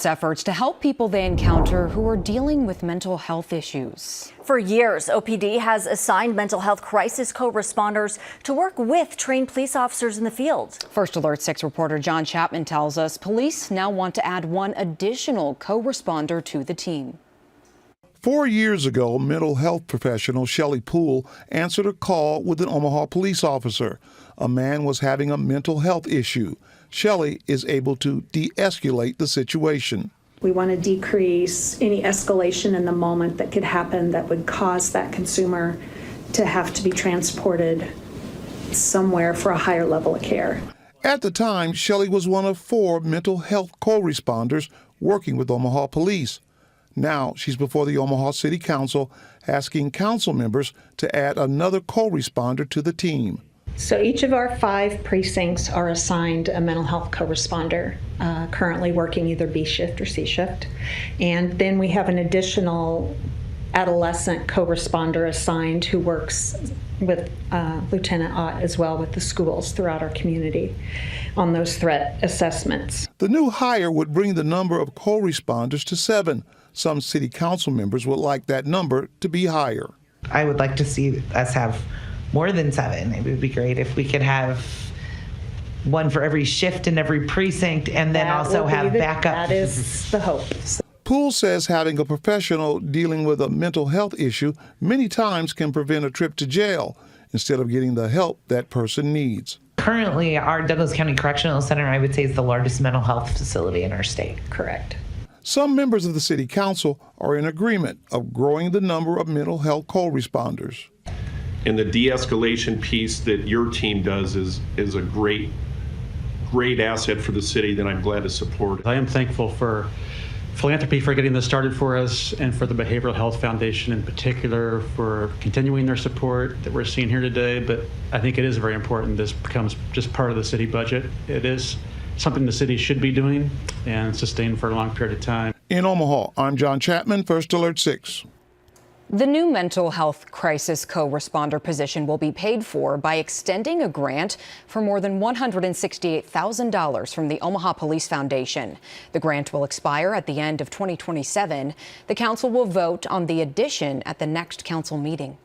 Efforts to help people they encounter who are dealing with mental health issues. For years, OPD has assigned mental health crisis co-responders to work with trained police officers in the field. First Alert 6 reporter John Chapman tells us police now want to add one additional co-responder to the team. 4 years ago, mental health professional Shelley Poole answered a call with an Omaha police officer. A man was having a mental health issue. Shelley is able to de-escalate the situation. We want to decrease any escalation in the moment that could happen that would cause that consumer to have to be transported somewhere for a higher level of care. At the time, Shelley was one of 4 mental health co-responders working with Omaha Police. Now she's before the Omaha City Council asking council members to add another co-responder to the team. So each of our 5 precincts are assigned a mental health co-responder, currently working either B shift or C shift. And then we have an additional adolescent co-responder assigned who works with Lieutenant Ott as well with the schools throughout our community on those threat assessments. The new hire would bring the number of co-responders to 7. Some city council members would like that number to be higher. I would like to see us have more than 7. It would be great if we could have one for every shift in every precinct and then also have backup. That is the hope. Poole says having a professional dealing with a mental health issue many times can prevent a trip to jail instead of getting the help that person needs. Currently, our Douglas County Correctional Center, I would say, is the largest mental health facility in our state. Correct. Some members of the City Council are in agreement of growing the number of mental health co-responders. And the de-escalation piece that your team does is a great asset for the city that I'm glad to support. I am thankful for philanthropy for getting this started for us and for the Behavioral Health Foundation in particular for continuing their support that we're seeing here today. But I think it is very important this becomes just part of the city budget. It is something the city should be doing and sustain for a long period of time. In Omaha, I'm John Chapman, First Alert 6. The new mental health crisis co-responder position will be paid for by extending a grant for more than $168,000 from the Omaha Police Foundation. The grant will expire at the end of 2027. The council will vote on the addition at the next council meeting.